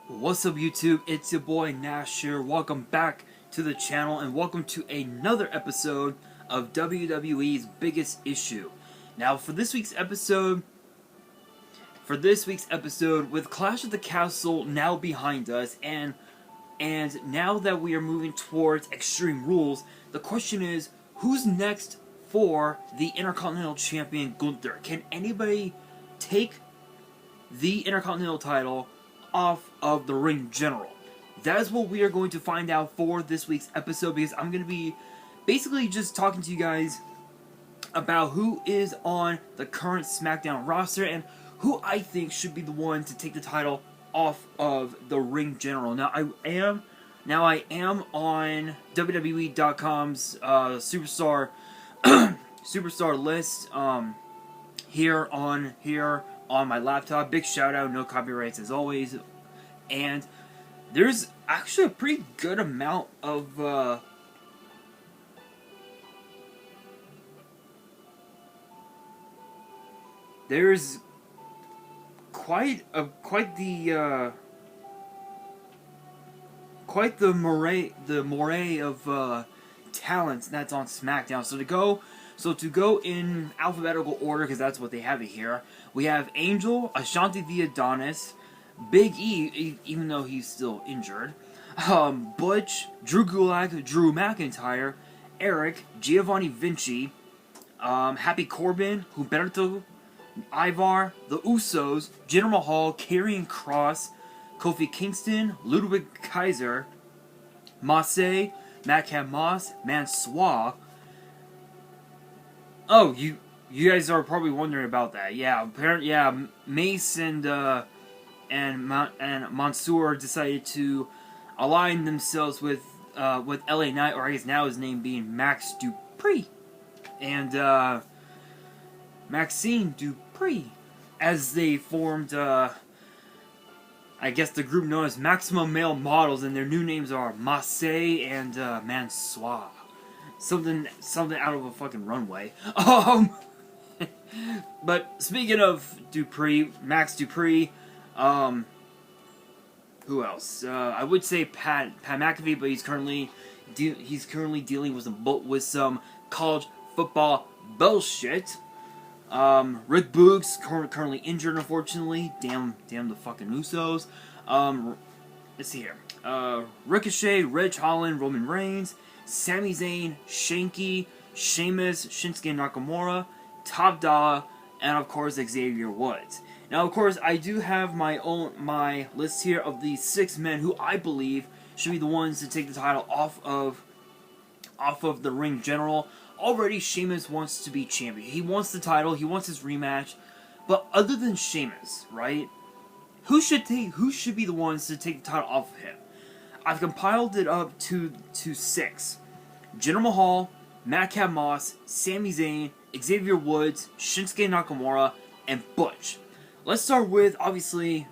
What's up YouTube, it's your boy Nash here. Welcome back to the channel and welcome to another episode of WWE's Biggest Issue. Now for this week's episode, with Clash at the Castle now behind us and now that we are moving towards Extreme Rules, the question is, who's next for the Intercontinental Champion Gunther? Can anybody take the Intercontinental title off of the ring general? That is what we are going to find out for this week's episode, because I'm going to be basically just talking to you guys about who is on the current SmackDown roster and who I think should be the one to take the title off of the ring general. Now I am on WWE.com's superstar list here on my laptop. Big shout out, no copyrights as always. And there's actually a pretty good amount of there's quite the moray of talents that's on SmackDown. So to go in alphabetical order, because that's what they have it here, we have Angel, Ashanti the Adonis, Big E, even though he's still injured, Butch, Drew Gulak, Drew McIntyre, Eric, Giovanni Vinci, Happy Corbin, Humberto, Ivar, the Usos, Jinder Mahal, Karrion Kross, Kofi Kingston, Ludwig Kaiser, Massey, Madcap Moss, Mansoor. Oh, you guys are probably wondering about that. Yeah, apparently, yeah, Mace and Mansoor decided to align themselves with LA Knight, or I guess now his name being Max Dupree, and Maxine Dupree, as they formed I guess the group known as Maximum Male Models, and their new names are Massey and Mansoor. Something out of a fucking runway. But speaking of Dupree, Max Dupree, who else? I would say Pat McAfee, but he's currently dealing with some college football bullshit. Rick Boogs currently injured, unfortunately. Damn the fucking Usos. Let's see here. Ricochet, Ridge Holland, Roman Reigns, Sami Zayn, Shanky, Sheamus, Shinsuke Nakamura, Top Dollar, and of course Xavier Woods. Now, of course, I do have my list here of the 6 men who I believe should be the ones to take the title off of the ring general. Already, Sheamus wants to be champion. He wants the title. He wants his rematch. But other than Sheamus, right? Who should be the ones to take the title off of him? I've compiled it up to 6. Jinder Mahal, Madcap Moss, Sami Zayn, Xavier Woods, Shinsuke Nakamura, and Butch. Let's start with, obviously,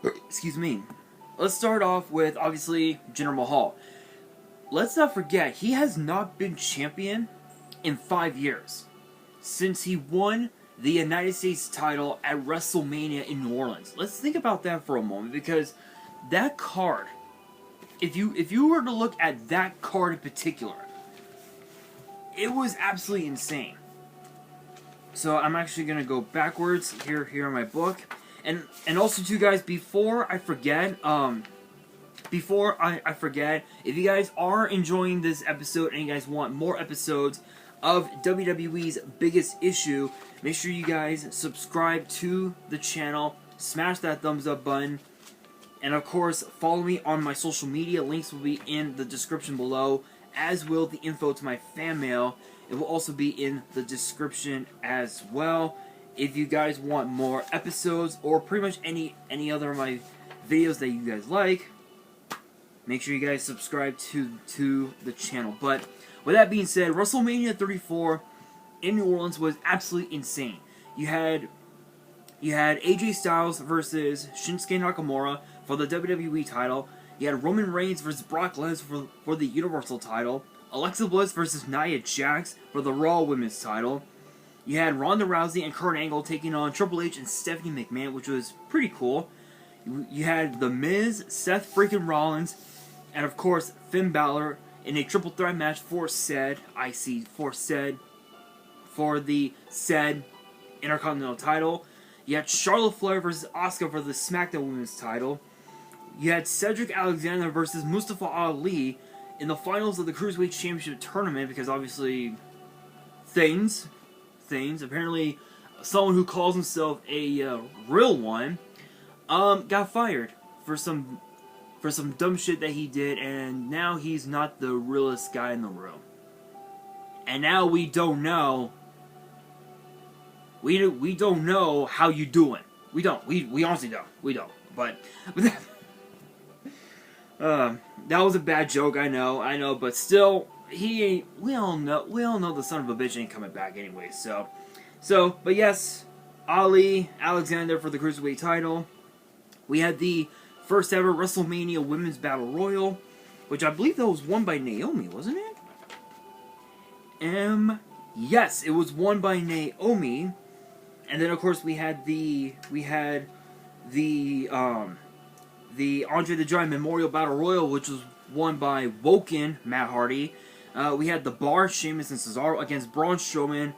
let's start off with, obviously, Jinder Mahal. Let's not forget, he has not been champion in 5 years, since he won the United States title at WrestleMania in New Orleans. Let's think about that for a moment, because that card, if you were to look at that card in particular, it was absolutely insane. So I'm actually gonna go backwards here in my book, and also too, guys, before I forget, if you guys are enjoying this episode and you guys want more episodes of WWE's Biggest Issue, make sure you guys subscribe to the channel, smash that thumbs up button, and of course follow me on my social media. Links will be in the description below, as will the info to my fan mail. It will also be in the description as well. If you guys want more episodes, or pretty much any other of my videos that you guys like, make sure you guys subscribe to the channel. But with that being said, WrestleMania 34 in New Orleans was absolutely insane. You had AJ Styles versus Shinsuke Nakamura for the WWE title. You had Roman Reigns versus Brock Lesnar for the Universal title. Alexa Bliss versus Nia Jax for the Raw Women's title. You had Ronda Rousey and Kurt Angle taking on Triple H and Stephanie McMahon, which was pretty cool. You had The Miz, Seth freaking Rollins, and of course Finn Balor in a triple threat match for the said Intercontinental title. You had Charlotte Flair versus Asuka for the SmackDown Women's title. You had Cedric Alexander versus Mustafa Ali in the finals of the Cruiserweight Championship tournament, because obviously things. Apparently, someone who calls himself a real one got fired for some dumb shit that he did, and now he's not the realest guy in the room. And now we don't know. We don't know how you doing. We don't. We honestly don't. We don't. But that was a bad joke. I know. But still, he ain't. We all know the son of a bitch ain't coming back anyway. So. But yes, Ali Alexander for the Cruiserweight title. We had the first ever WrestleMania Women's Battle Royal, which I believe that was won by Naomi, wasn't it? Yes, it was won by Naomi. And then of course we had the Andre the Giant Memorial Battle Royal, which was won by Woken Matt Hardy. We had the Bar, Sheamus and Cesaro against Braun Strowman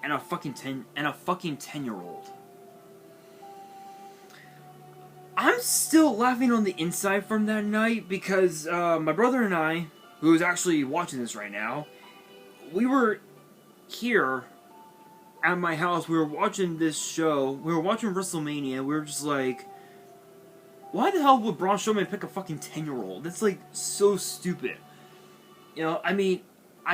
and a fucking 10-year-old. I'm still laughing on the inside from that night because my brother and I, who is actually watching this right now, we were here at my house. We were watching this show. We were watching WrestleMania. We were just like, why the hell would Braun Strowman pick a fucking 10-year-old? That's like so stupid. You know, I mean, a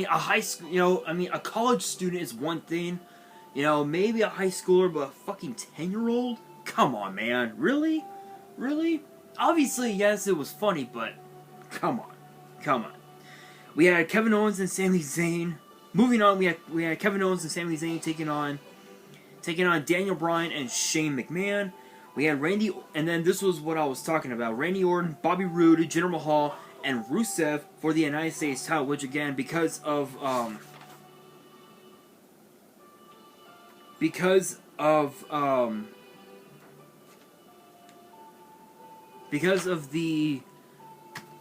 high school. You know, I mean, a college student is one thing. You know, maybe a high schooler, but a fucking 10-year-old? Come on, man. Really? Really? Obviously, yes, it was funny, but come on. We had Kevin Owens and Sami Zayn. Moving on, we had Kevin Owens and Sami Zayn taking on Daniel Bryan and Shane McMahon. We had Randy, and then this was what I was talking about: Randy Orton, Bobby Roode, Jinder Mahal, and Rusev for the United States title. Which again, because of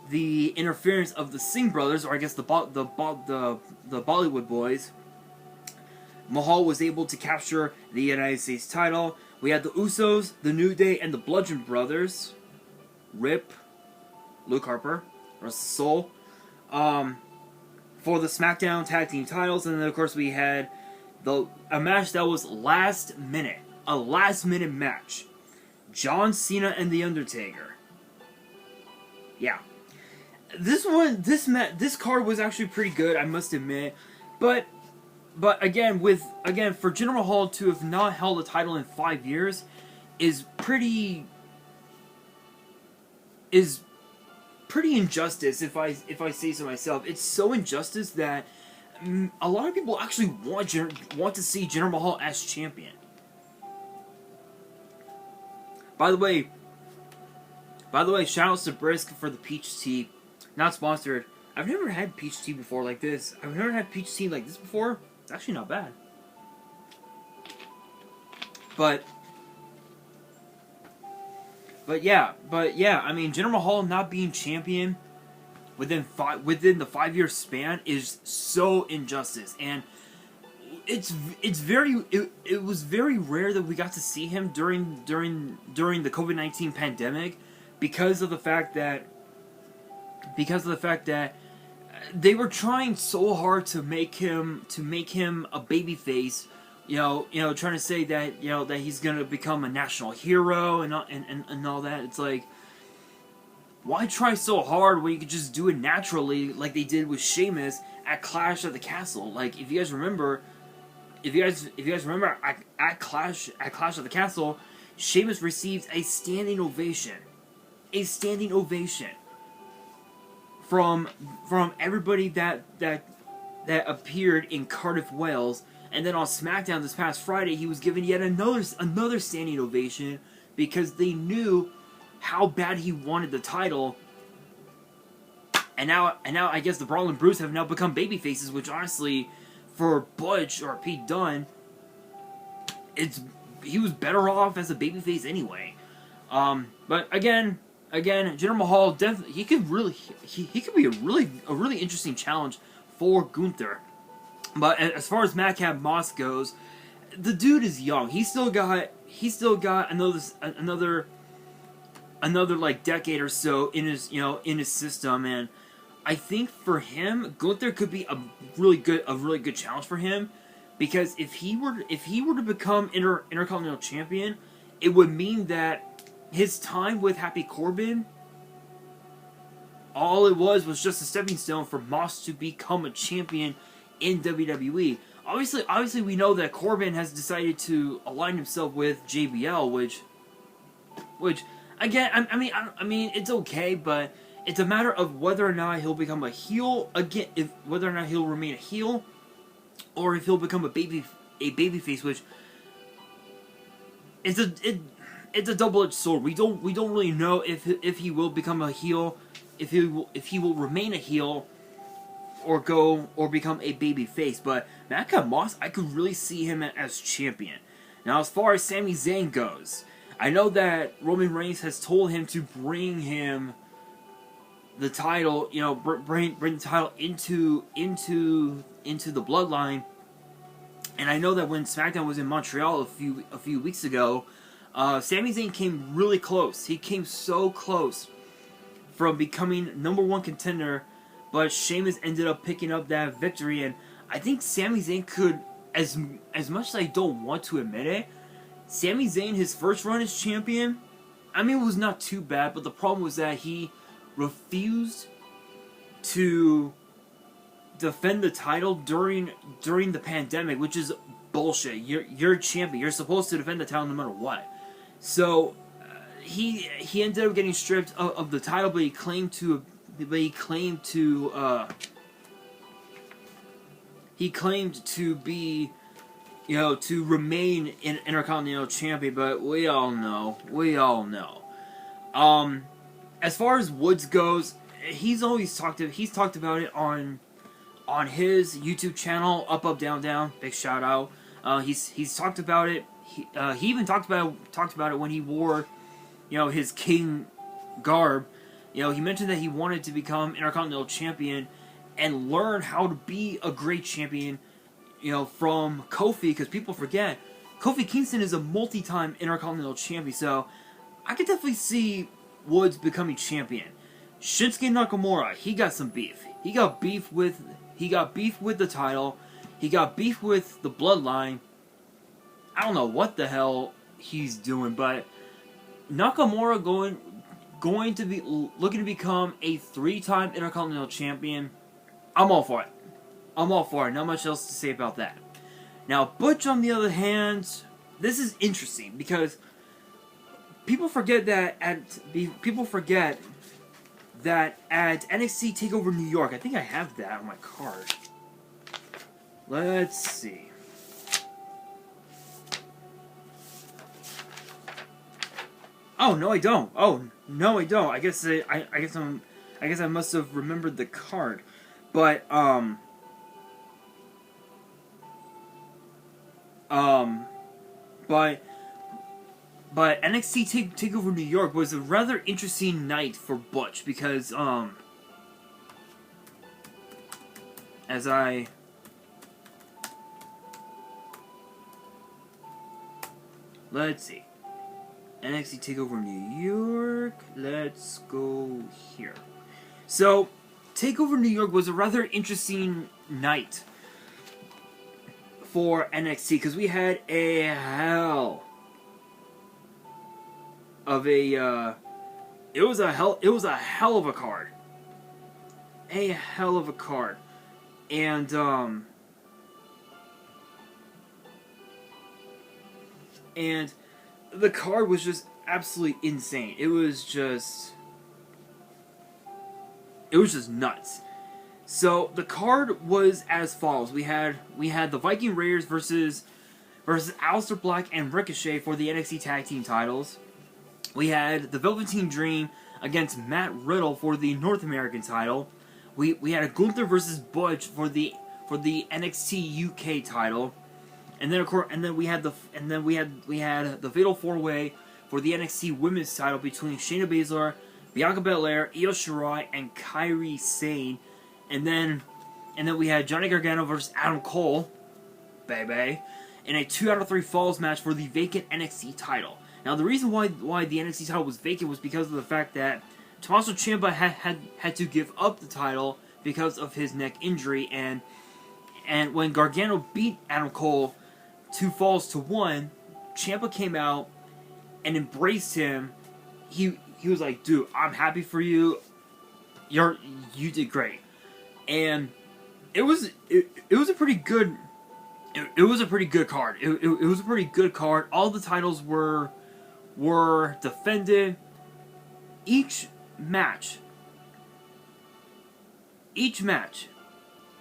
the interference of the Singh brothers, or I guess the Bollywood boys, Mahal was able to capture the United States title. We had the Usos, the New Day, and the Bludgeon Brothers, Rip, Luke Harper, rest of the soul, for the SmackDown Tag Team titles. And then of course we had a match that was last minute match: John Cena and The Undertaker. Yeah. This card was actually pretty good, I must admit, but again, for Jinder Mahal to have not held a title in 5 years is pretty injustice, if I say so myself. It's so injustice that a lot of people actually want to see Jinder Mahal as champion. By the way, shoutouts to Brisk for the peach tea. Not sponsored. I've never had peach tea before like this. I've never had peach tea like this before. It's actually not bad. But yeah. I mean, Jinder Mahal not being champion within the 5 year span is so injustice, and it was very rare that we got to see him during the COVID-19 pandemic because of the fact that they were trying so hard to make him a babyface, you know, trying to say that, you know, that he's gonna become a national hero and all that. It's like, why try so hard when you could just do it naturally, like they did with Sheamus at Clash at the Castle? Like, if you guys remember at Clash at the Castle, Sheamus received a standing ovation from everybody that appeared in Cardiff, Wales. And then on SmackDown this past Friday, he was given yet another standing ovation because they knew how bad he wanted the title. And now I guess the Brawling Brutes have now become babyfaces, which honestly, for Butch or Pete Dunne, it's better off as a babyface anyway. But again, Jinder Mahal definitely he could be a really interesting challenge for Gunther. But as far as Madcap Moss goes, the dude is young. He's still got another like decade or so in his system, and I think for him, Gunther could be a really good challenge for him, because if he were to become Intercontinental Champion, it would mean that his time with Happy Corbin, all it was just a stepping stone for Moss to become a champion in WWE. Obviously, we know that Corbin has decided to align himself with JBL, which again, I mean, it's okay, but it's a matter of whether or not he'll become a heel again, whether or not he'll remain a heel, or if he'll become a babyface, which it's a double-edged sword. We don't really know if he will become a heel, if he will remain a heel, or become a babyface. But Madcap Moss, I could really see him as champion. Now, as far as Sami Zayn goes, I know that Roman Reigns has told him to bring him the title, bring the title into the bloodline. And I know that when SmackDown was in Montreal a few weeks ago, Sami Zayn came really close. He came so close from becoming #1 contender, but Sheamus ended up picking up that victory. And I think Sami Zayn could, as much as I don't want to admit it, Sami Zayn, his first run as champion, I mean, it was not too bad, but the problem was that he refused to defend the title during the pandemic, which is bullshit. You're a champion. You're supposed to defend the title no matter what. So he ended up getting stripped of the title, but he claimed to be, to remain an Intercontinental Champion. But we all know. As far as Woods goes, he's talked about it on his YouTube channel, Up Down Down. Big shout out. He's talked about it. He even talked about it when he wore, his King garb. He mentioned that he wanted to become Intercontinental Champion and learn how to be a great champion, from Kofi, because people forget Kofi Kingston is a multi-time Intercontinental Champion. So I could definitely see Woods becoming champion. Shinsuke Nakamura, he got some beef. He got beef with the title. He got beef with the bloodline. I don't know what the hell he's doing, but Nakamura going to be looking to become a 3-time Intercontinental Champion. I'm all for it. Not much else to say about that. Now, Butch, on the other hand, this is interesting because people forget that at NXT TakeOver New York, I think I have that on my card. Let's see. Oh no, I don't. I guess I must have remembered the card, but But NXT TakeOver New York was a rather interesting night for Butch because let's see. NXT TakeOver New York. Let's go here. So, TakeOver New York was a rather interesting night for NXT because we had a hell of a it was a hell of a card. And the card was just absolutely insane. It was just nuts. So the card was as follows: we had the Viking Raiders versus Aleister Black and Ricochet for the NXT Tag Team titles. We had the Velveteen Dream against Matt Riddle for the North American title. We had a Gunther versus Butch for the NXT UK title. And then of course, we had the Fatal 4-Way for the NXT Women's title between Shayna Baszler, Bianca Belair, Io Shirai, and Kairi Sane. And then we had Johnny Gargano versus Adam Cole, baby, in a 2 out of 3 falls match for the vacant NXT title. Now, the reason why the NXT title was vacant was because of the fact that Tommaso Ciampa had to give up the title because of his neck injury, and when Gargano beat Adam Cole 2 falls to 1, Ciampa came out and embraced him. He was like, "Dude, I'm happy for you. You did great." And it was a pretty good card. It was a pretty good card. All the titles were defended. Each match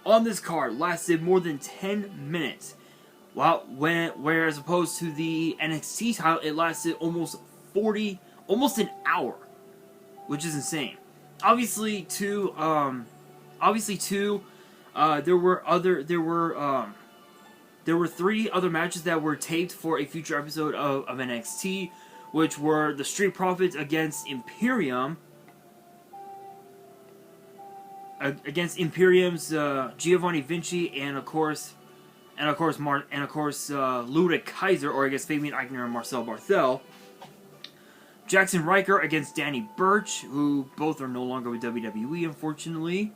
on this card lasted more than 10 minutes. Whereas opposed to the NXT title, it lasted almost an hour, which is insane. Obviously, there were 3 other matches that were taped for a future episode of NXT, which were the Street Profits against Imperium. Against Imperium's Giovanni Vinci and of course Ludwig Kaiser, or I guess Fabian Eichner and Marcel Barthel. Jackson Riker against Danny Burch, who both are no longer with WWE, unfortunately.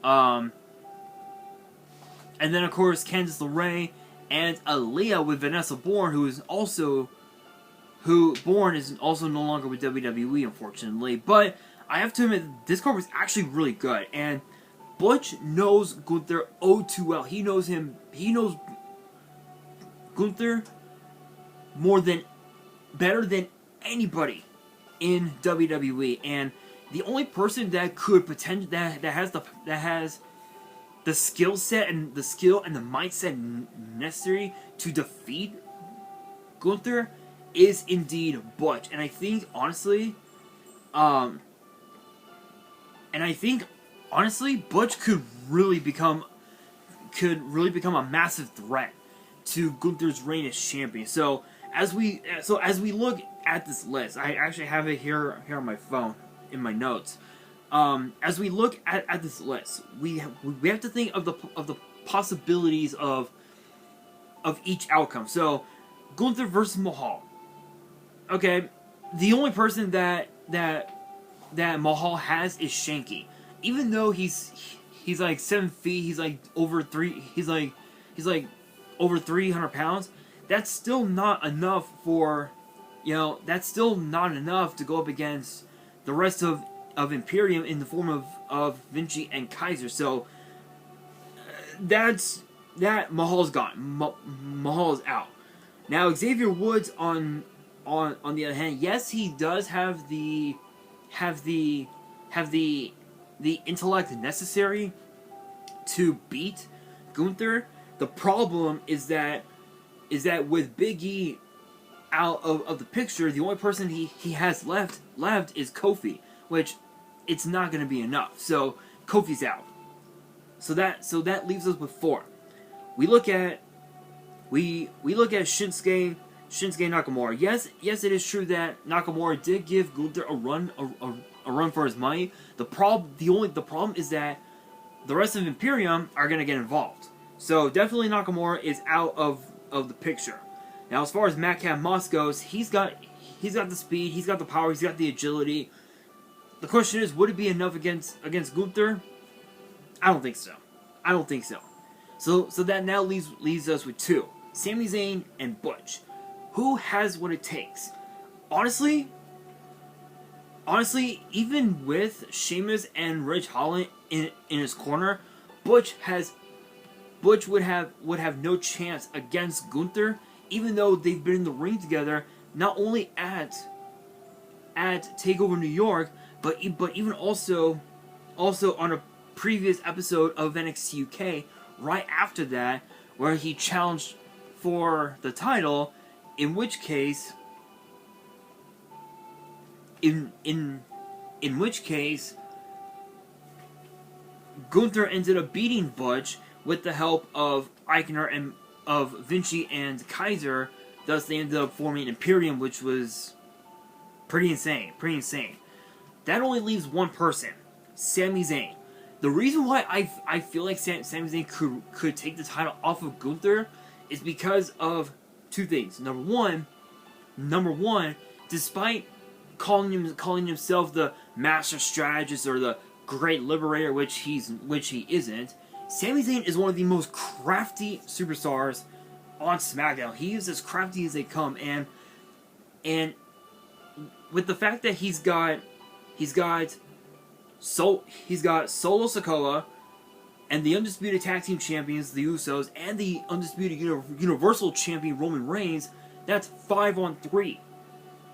And then of course Candice LeRae and Aaliyah with Vanessa Bourne, who Bourne is also no longer with WWE, unfortunately. But I have to admit, this card was actually really good, and Butch knows Gunther oh too well. He knows Gunther better than anybody in WWE, and the only person that could that has the skill set and the mindset necessary to defeat Gunther is indeed Butch. And I think honestly, Butch could really become a massive threat to Gunther's reign as champion. So as we look at this list, I actually have it here on my phone in my notes. As we look at this list, we have to think of the possibilities of each outcome. So Gunther versus Mahal. Okay, the only person that Mahal has is Shanky. Even though he's like 7 feet, he's like over 300 pounds. That's still not enough that's still not enough to go up against the rest of Imperium in the form of Vinci and Kaiser. So that Mahal's gone. Mahal is out. Now Xavier Woods on the other hand, yes, he does have the intellect necessary to beat Gunther. The problem is that with Big E out of the picture, the only person he has left is Kofi, which it's not going to be enough. So Kofi's out. So that leaves us with 4. We look at Shinsuke Nakamura. Yes, it is true that Nakamura did give Gunther a run for his money. The problem is that the rest of Imperium are going to get involved. So definitely Nakamura is out of the picture. Now, as far as Madcap Moss goes, he's got the speed, he's got the power, he's got the agility. The question is, would it be enough against Gunther? I don't think so. So that now leaves us with 2: Sami Zayn and Butch. Who has what it takes? Honestly, even with Sheamus and Ridge Holland in his corner, Butch would have no chance against Gunther, even though they've been in the ring together, not only at TakeOver New York, but even also on a previous episode of NXT UK right after that, where he challenged for the title, in which case Gunther ended up beating Butch with the help of Eichner of Vinci and Kaiser. Thus, they ended up forming Imperium, which was pretty insane. That only leaves one person, Sami Zayn. The reason why I feel like Sami Zayn could take the title off of Gunther is because of two things. Number one, despite calling himself the master strategist or the great liberator, which he isn't, Sami Zayn is one of the most crafty superstars on SmackDown. He is as crafty as they come, and with the fact that he's got Solo Sikoa and the Undisputed Tag Team Champions, the Usos, and the Undisputed Universal Champion, Roman Reigns, that's 5-on-3.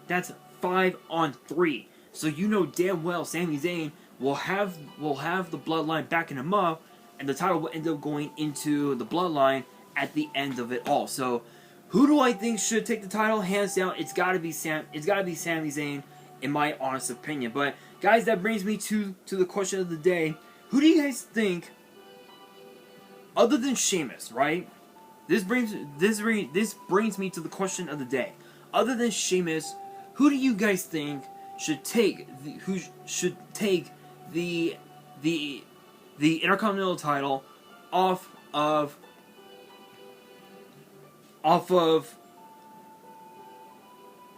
That's 5-on-3. So you know damn well Sami Zayn will have the Bloodline backing him up, and the title will end up going into the Bloodline at the end of it all. So who do I think should take the title? Hands down, it's gotta be Sami Zayn, in my honest opinion. But guys, that brings me to the question of the day. Who do you guys think, other than Sheamus, right? This brings me to the question of the day. Other than Sheamus, who do you guys think should take the Intercontinental title off of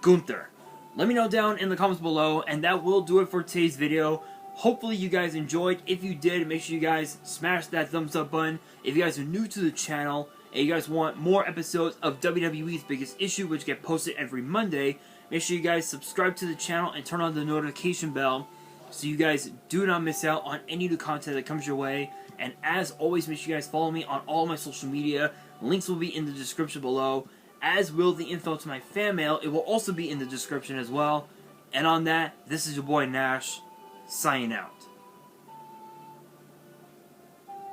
Gunther? Let me know down in the comments below, and that will do it for today's video. Hopefully you guys enjoyed. If you did, make sure you guys smash that thumbs up button. If you guys are new to the channel and you guys want more episodes of WWE's Biggest Issue, which get posted every Monday, make sure you guys subscribe to the channel and turn on the notification bell so you guys do not miss out on any new content that comes your way. And as always, make sure you guys follow me on all my social media. Links will be in the description below, as will the info to my fan mail. It will also be in the description as well. And on that, this is your boy Nash, signing out.